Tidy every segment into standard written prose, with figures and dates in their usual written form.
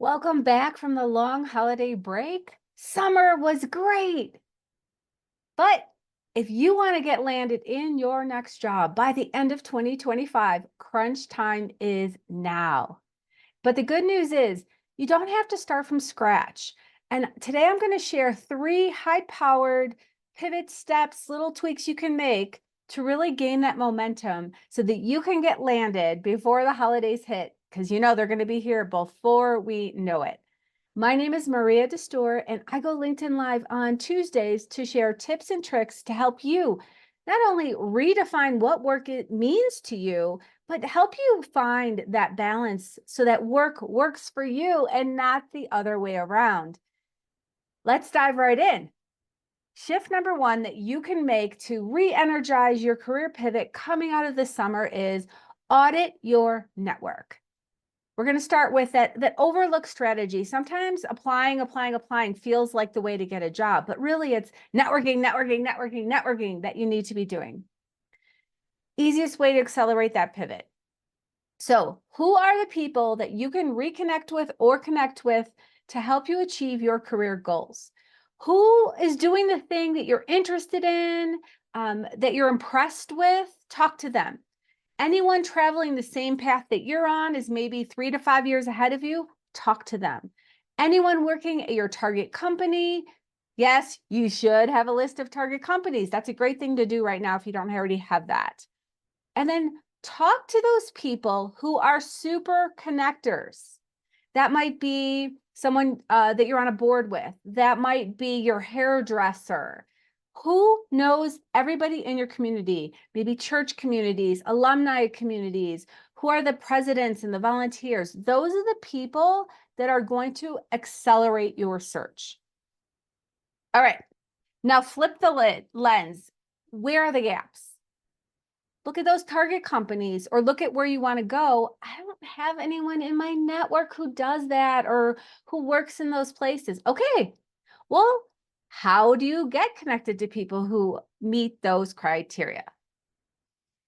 Welcome back from the long holiday break. Summer was great. But if you want to get landed in your next job by the end of 2025, crunch time is now. But the good news is you don't have to start from scratch. And today I'm going to share 3 high-powered pivot steps, little tweaks you can make to really gain that momentum so that you can get landed before the holidays hit, because you know they're going to be here before we know it. My name is Maria Dastur, and I go LinkedIn Live on Tuesdays to share tips and tricks to help you not only redefine what work it means to you, but help you find that balance so that work works for you and not the other way around. Let's dive right in. Shift number 1 that you can make to re-energize your career pivot coming out of the summer is audit your network. We're going to start with that overlooked strategy. Sometimes applying feels like the way to get a job, but really it's networking that you need to be doing. Easiest way to accelerate that pivot. So, who are the people that you can reconnect with or connect with to help you achieve your career goals? Who is doing the thing that you're interested in, that you're impressed with? Talk to them. Anyone traveling the same path that you're on is maybe 3 to 5 years ahead of you, talk to them. Anyone working at your target company, yes, you should have a list of target companies. That's a great thing to do right now if you don't already have that. And then talk to those people who are super connectors. That might be someone that you're on a board with. That might be your hairdresser. Who knows everybody in your community, maybe church communities, alumni communities, who are the presidents and the volunteers? Those are the people that are going to accelerate your search. All right, now flip the lens. Where are the gaps? Look at those target companies or look at where you want to go. I don't have anyone in my network who does that or who works in those places. Okay, well, how do you get connected to people who meet those criteria?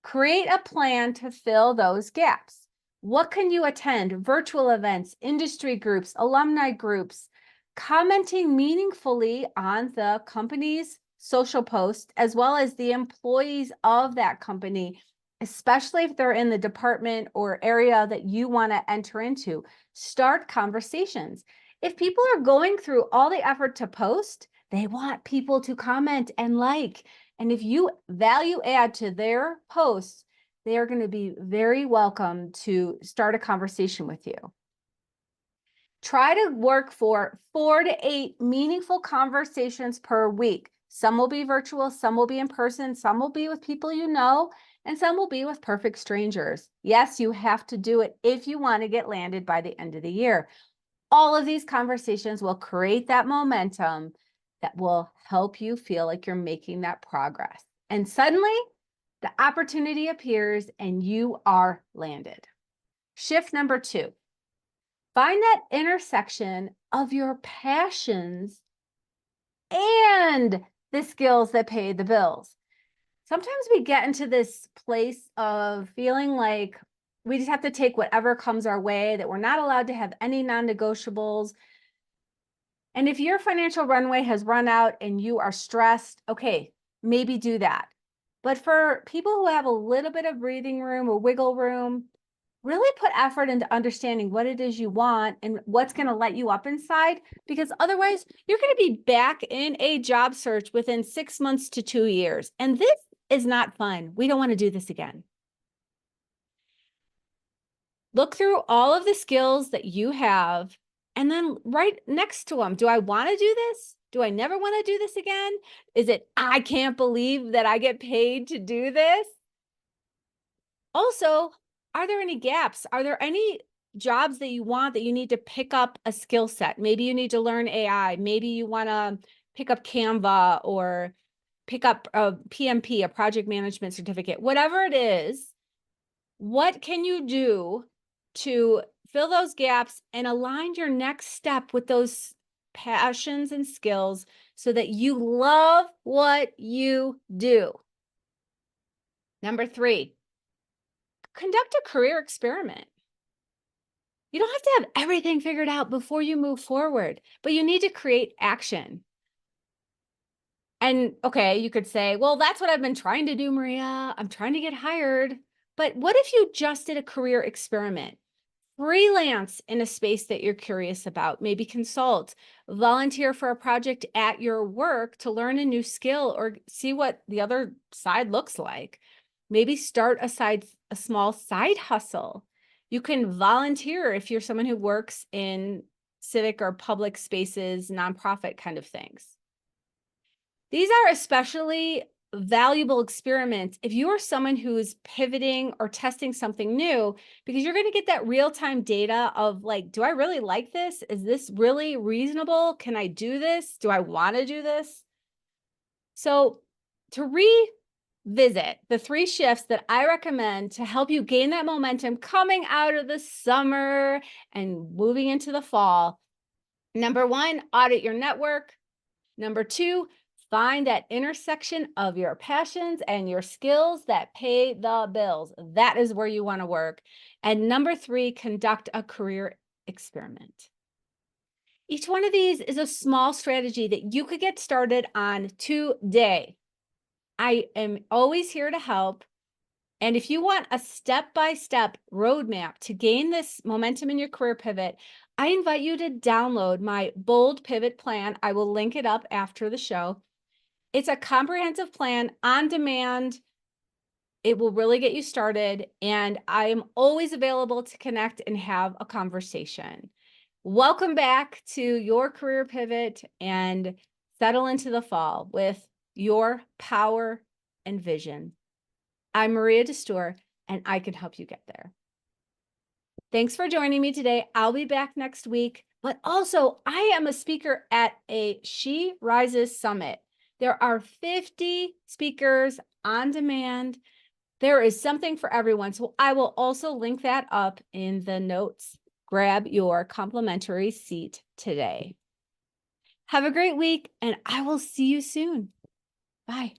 Create a plan to fill those gaps. What can you attend? Virtual events, industry groups, alumni groups, commenting meaningfully on the company's social post, as well as the employees of that company, especially if they're in the department or area that you want to enter into. Start conversations. If people are going through all the effort to post, they want people to comment and like. And if you value add to their posts, they are going to be very welcome to start a conversation with you. Try to work for 4 to 8 meaningful conversations per week. Some will be virtual, some will be in person, some will be with people you know, and some will be with perfect strangers. Yes, you have to do it if you want to get landed by the end of the year. All of these conversations will create that momentum that will help you feel like you're making that progress. And suddenly, the opportunity appears and you are landed. Shift number 2. Find that intersection of your passions and the skills that pay the bills. Sometimes we get into this place of feeling like we just have to take whatever comes our way, that we're not allowed to have any non-negotiables. And if your financial runway has run out and you are stressed, okay, maybe do that. But for people who have a little bit of breathing room or wiggle room, really put effort into understanding what it is you want and what's going to light you up inside, because otherwise you're going to be back in a job search within 6 months to 2 years. And this is not fun. We don't want to do this again. Look through all of the skills that you have and then right next to them, do I want to do this? Do I never want to do this again? Is it, I can't believe that I get paid to do this? Also, are there any gaps? Are there any jobs that you want that you need to pick up a skill set? Maybe you need to learn AI. Maybe you want to pick up Canva or pick up a PMP, a project management certificate. Whatever it is, what can you do to fill those gaps and align your next step with those passions and skills so that you love what you do? Number 3, conduct a career experiment. You don't have to have everything figured out before you move forward, but you need to create action. And okay, you could say, well, that's what I've been trying to do, Maria. I'm trying to get hired. But what if you just did a career experiment? Freelance in a space that you're curious about, maybe consult, volunteer for a project at your work to learn a new skill or see what the other side looks like. Maybe start a small side hustle. You can volunteer if you're someone who works in civic or public spaces, nonprofit kind of things. These are especially valuable experiments if you are someone who is pivoting or testing something new, because you're going to get that real-time data of like, do I really like this? Is this really reasonable? Can I do this? Do I want to do this? So to revisit the 3 shifts that I recommend to help you gain that momentum coming out of the summer and moving into the fall. Number 1, audit your network. Number 2, find that intersection of your passions and your skills that pay the bills. That is where you want to work. And number 3, conduct a career experiment. Each one of these is a small strategy that you could get started on today. I am always here to help. And if you want a step-by-step roadmap to gain this momentum in your career pivot, I invite you to download my Bold Pivot Plan. I will link it up after the show. It's a comprehensive plan on demand. It will really get you started, and I am always available to connect and have a conversation. Welcome back to your career pivot and settle into the fall with your power and vision. I'm Maria Dastur, and I can help you get there. Thanks for joining me today. I'll be back next week, but also I am a speaker at a She Rises Summit. There are 50 speakers on demand. There is something for everyone. So I will also link that up in the notes. Grab your complimentary seat today. Have a great week, and I will see you soon. Bye.